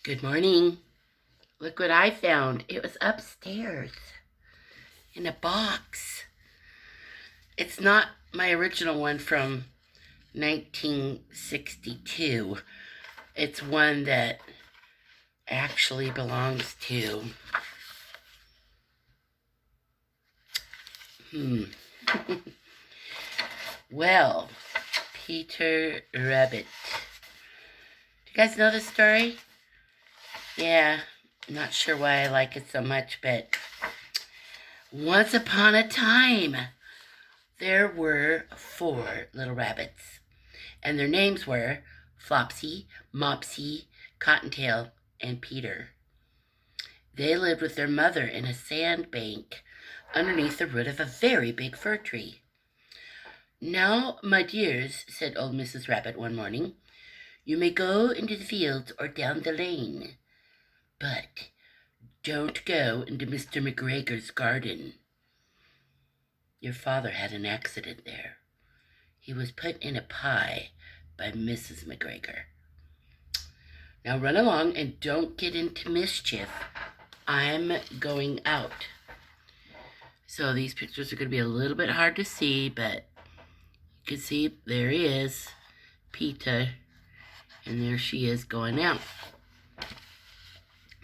Good morning. Look what I found. It was upstairs in a box. It's not my original one from 1962. It's one that actually belongs to well, Peter Rabbit. Do you guys know this story? Yeah, I'm not sure why I like it so much, but once upon a time, there were 4 little rabbits, and their names were Flopsy, Mopsy, Cottontail, and Peter. They lived with their mother in a sand bank underneath the root of a very big fir tree. "Now, my dears," said old Mrs. Rabbit one morning, "you may go into the fields or down the lane, but don't go into Mr. McGregor's garden. Your father had an accident there. He was put in a pie by Mrs. McGregor. Now run along and don't get into mischief. I'm going out." So these pictures are going to be a little bit hard to see, but you can see there he is, Peter, and there she is going out.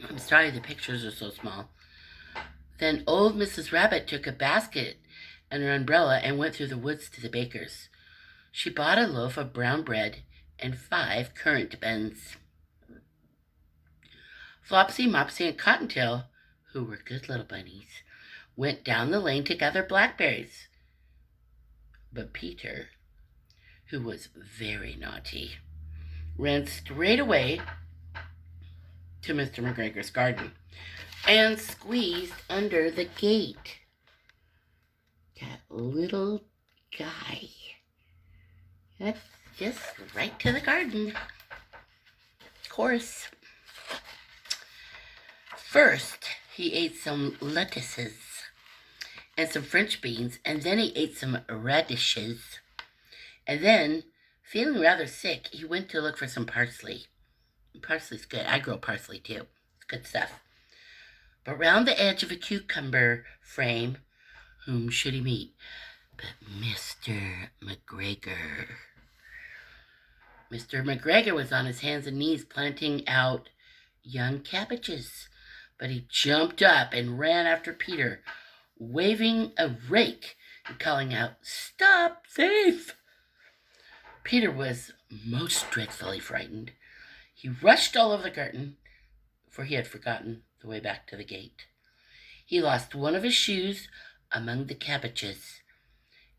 I'm sorry the pictures are so small. Then old Mrs. Rabbit took a basket and her umbrella and went through the woods to the baker's. She bought a loaf of brown bread and 5 currant buns. Flopsy, Mopsy, and Cottontail, who were good little bunnies, went down the lane to gather blackberries. But Peter, who was very naughty, ran straight away to Mr. McGregor's garden and squeezed under the gate. That little guy. That's just right to the garden. Of course. First, he ate some lettuces and some French beans, and then he ate some radishes. And then, feeling rather sick, he went to look for some parsley. Parsley's good. I grow parsley too. It's good stuff. But round the edge of a cucumber frame, whom should he meet but Mr. McGregor? Mr. McGregor was on his hands and knees planting out young cabbages, but he jumped up and ran after Peter, waving a rake and calling out, "Stop, thief!" Peter was most dreadfully frightened. He rushed all over the garden, for he had forgotten the way back to the gate. He lost one of his shoes among the cabbages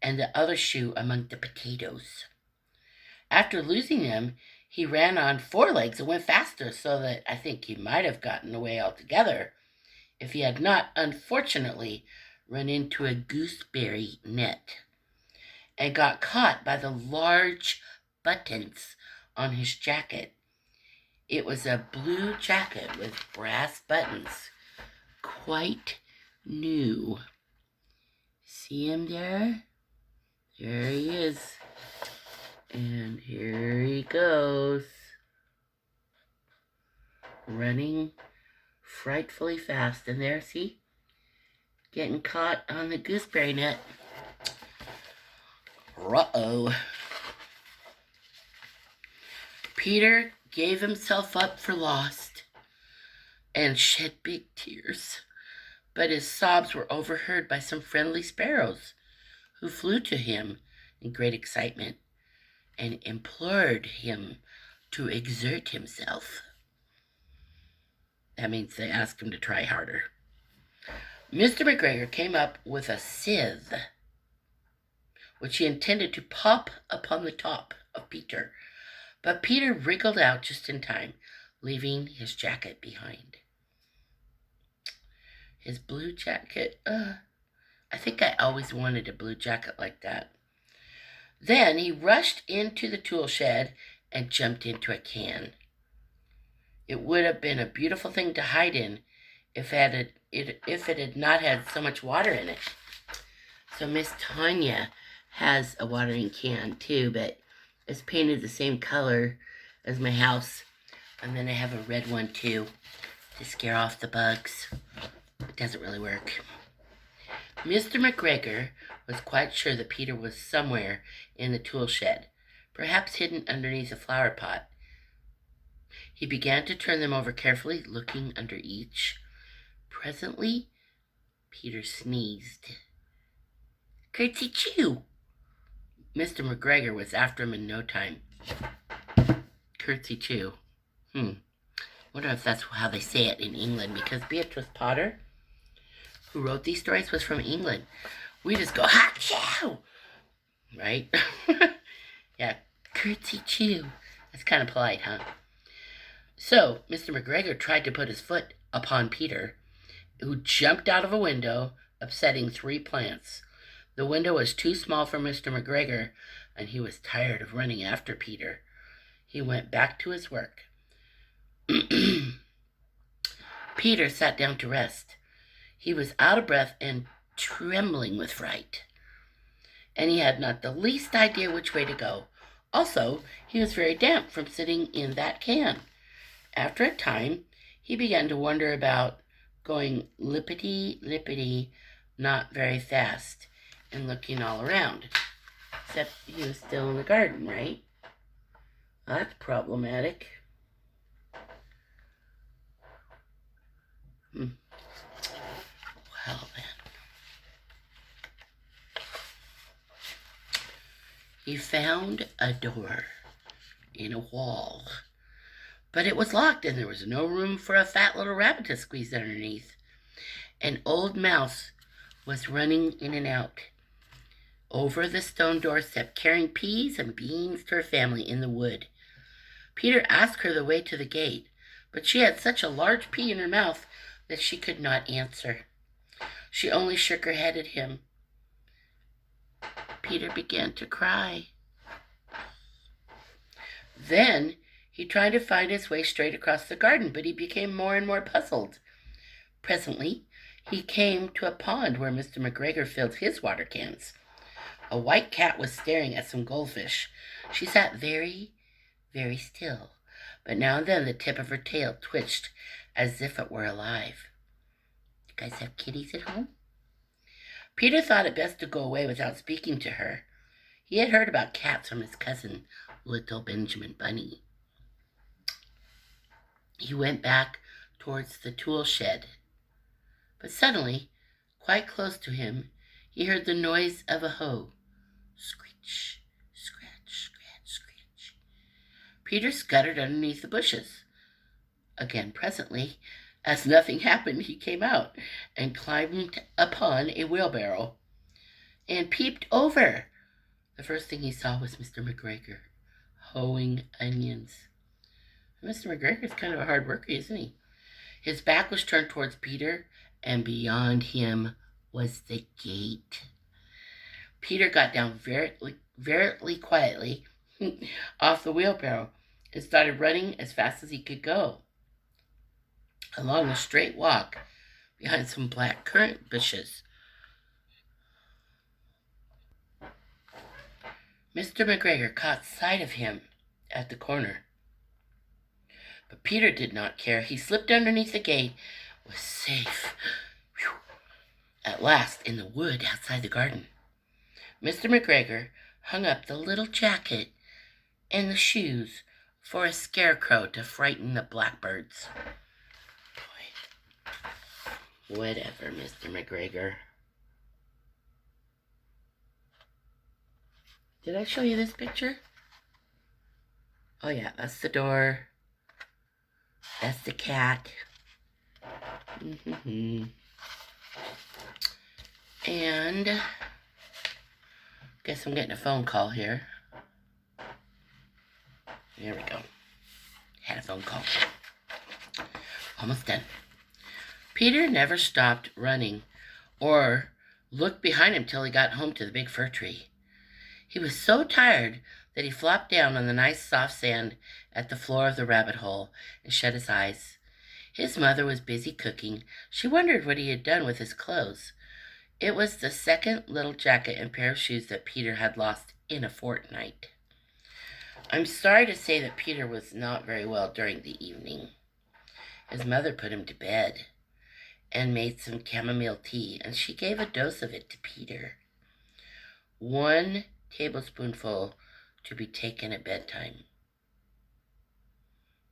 and the other shoe among the potatoes. After losing them, he ran on 4 legs and went faster, so that I think he might have gotten away altogether if he had not, unfortunately, run into a gooseberry net and got caught by the large buttons on his jacket. It was a blue jacket with brass buttons, quite new. See him there? There he is. And here he goes, running frightfully fast. And there, see? Getting caught on the gooseberry net. Uh-oh. Peter gave himself up for lost and shed big tears. But his sobs were overheard by some friendly sparrows, who flew to him in great excitement and implored him to exert himself. That means they asked him to try harder. Mr. McGregor came up with a sieve, which he intended to pop upon the top of Peter, but Peter wriggled out just in time, leaving his jacket behind. His blue jacket, I think I always wanted a blue jacket like that. Then he rushed into the tool shed and jumped into a can. It would have been a beautiful thing to hide in if it had not had so much water in it. So Miss Tanya has a watering can too, but it's painted the same color as my house. And then I have a red one too to scare off the bugs. It doesn't really work. Mr. McGregor was quite sure that Peter was somewhere in the tool shed, perhaps hidden underneath a flower pot. He began to turn them over carefully, looking under each. Presently, Peter sneezed. Curtsy chew! Mr. McGregor was after him in no time. Curtsy chew. Wonder if that's how they say it in England, because Beatrice Potter, who wrote these stories, was from England. We just go, hot chow! Right? Yeah, curtsy chew. That's kind of polite, huh? So, Mr. McGregor tried to put his foot upon Peter, who jumped out of a window, upsetting 3 plants. The window was too small for Mr. McGregor, and he was tired of running after Peter. He went back to his work. Peter sat down to rest. He was out of breath and trembling with fright, and he had not the least idea which way to go. Also, he was very damp from sitting in that can. After a time, he began to wonder about going lippity-lippity, not very fast, and looking all around. Except he was still in the garden, right? That's problematic. Well then. He found a door in a wall, but it was locked and there was no room for a fat little rabbit to squeeze underneath. An old mouse was running in and out over the stone doorstep, carrying peas and beans to her family in the wood. Peter asked her the way to the gate, but she had such a large pea in her mouth that she could not answer. She only shook her head at him. Peter began to cry. Then he tried to find his way straight across the garden, but he became more and more puzzled. Presently, he came to a pond where Mr. McGregor filled his water cans. A white cat was staring at some goldfish. She sat very, very still, but now and then the tip of her tail twitched as if it were alive. You guys have kitties at home? Peter thought it best to go away without speaking to her. He had heard about cats from his cousin, Little Benjamin Bunny. He went back towards the tool shed. But suddenly, quite close to him, he heard the noise of a hoe. Screech, scratch, scratch, scratch. Peter scuttered underneath the bushes. Again presently, as nothing happened, he came out and climbed upon a wheelbarrow and peeped over. The first thing he saw was Mr. McGregor hoeing onions. Mr. McGregor is kind of a hard worker, isn't he? His back was turned towards Peter, and beyond him was the gate. Peter got down very quietly off the wheelbarrow and started running as fast as he could go along a straight walk behind some black currant bushes. Mr. McGregor caught sight of him at the corner. But Peter did not care. He slipped underneath the gate, was safe. Whew. At last, in the wood outside the garden, Mr. McGregor hung up the little jacket and the shoes for a scarecrow to frighten the blackbirds. Boy. Whatever, Mr. McGregor. Did I show you this picture? Oh yeah, that's the door. That's the cat. And guess I'm getting a phone call here. There we go. Had a phone call. Almost done. Peter never stopped running or looked behind him till he got home to the big fir tree. He was so tired that he flopped down on the nice soft sand at the floor of the rabbit hole and shut his eyes. His mother was busy cooking. She wondered what he had done with his clothes. It was the second little jacket and pair of shoes that Peter had lost in a fortnight. I'm sorry to say that Peter was not very well during the evening. His mother put him to bed and made some chamomile tea, and she gave a dose of it to Peter. 1 tablespoonful to be taken at bedtime.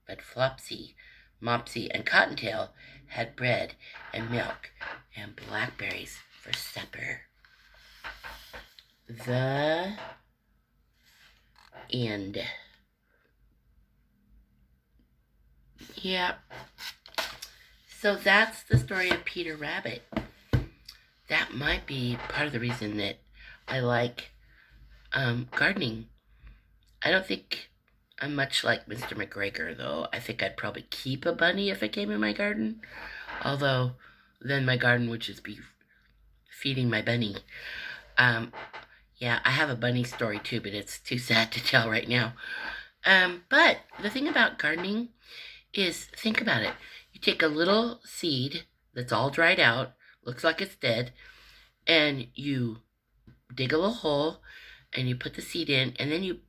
But Flopsy, Mopsy, and Cottontail had bread and milk and blackberries for supper. The end. Yeah. So that's the story of Peter Rabbit. That might be part of the reason that I like gardening. I don't think I'm much like Mr. McGregor, though. I think I'd probably keep a bunny if it came in my garden. Although, then my garden would just be feeding my bunny. Yeah, I have a bunny story too, but it's too sad to tell right now. But the thing about gardening is, think about it. You take a little seed that's all dried out, looks like it's dead, and you dig a little hole, and you put the seed in, and then you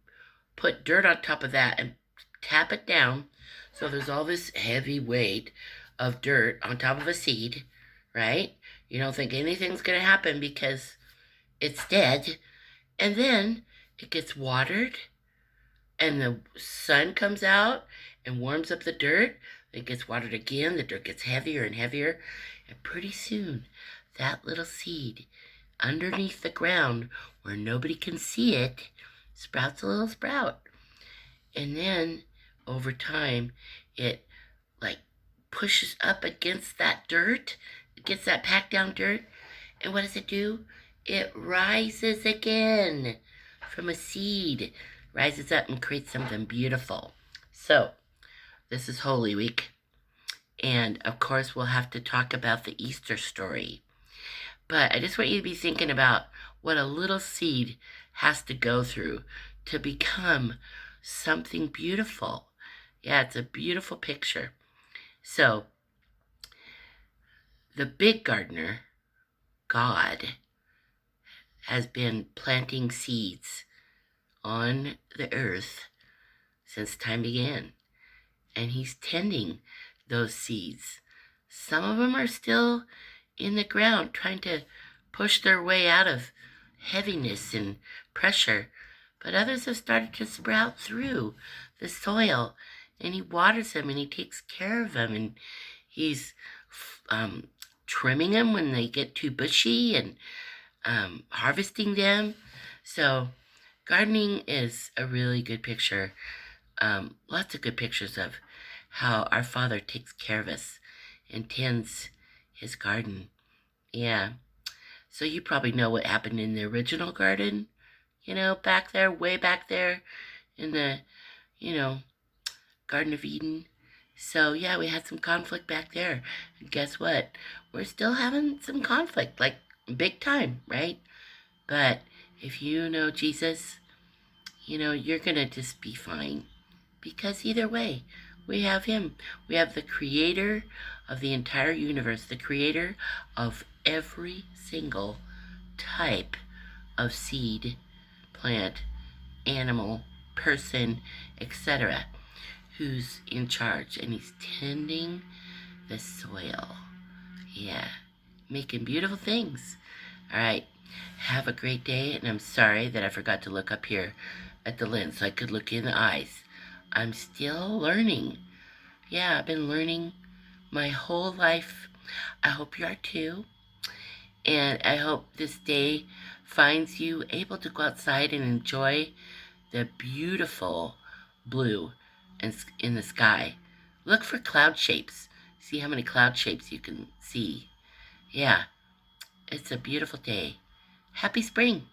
put dirt on top of that and tap it down. So there's all this heavy weight of dirt on top of a seed, right? You don't think anything's going to happen because it's dead. And then it gets watered, and the sun comes out and warms up the dirt. It gets watered again. The dirt gets heavier and heavier. And pretty soon, that little seed underneath the ground where nobody can see it sprouts a little sprout. And then over time, it like pushes up against that dirt. It gets that packed down dirt. And what does it do? It rises again from a seed. Rises up and creates something beautiful. So, this is Holy Week. And of course, we'll have to talk about the Easter story. But I just want you to be thinking about what a little seed has to go through to become something beautiful. Yeah, it's a beautiful picture. So, the big gardener, God, has been planting seeds on the earth since time began. And he's tending those seeds. Some of them are still in the ground trying to push their way out of heaviness and pressure, but others have started to sprout through the soil, and he waters them and he takes care of them, and he's trimming them when they get too bushy and harvesting them. So gardening is a really good picture. Lots of good pictures of how our Father takes care of us and tends his garden. Yeah. So you probably know what happened in the original garden, back there, way back there in the, Garden of Eden. So yeah, we had some conflict back there. And guess what? We're still having some conflict, like big time, right? But if you know Jesus, you're going to just be fine. Because either way, we have him. We have the creator of the entire universe, the creator of every single type of seed, plant, animal, person, etc., who's in charge, and he's tending the soil. Yeah, making beautiful things. All right, have a great day, and I'm sorry that I forgot to look up here at the lens so I could look in the eyes. I'm still learning. Yeah, I've been learning my whole life. I hope you are too. And I hope this day finds you able to go outside and enjoy the beautiful blue in the sky. Look for cloud shapes. See how many cloud shapes you can see. Yeah, it's a beautiful day. Happy spring.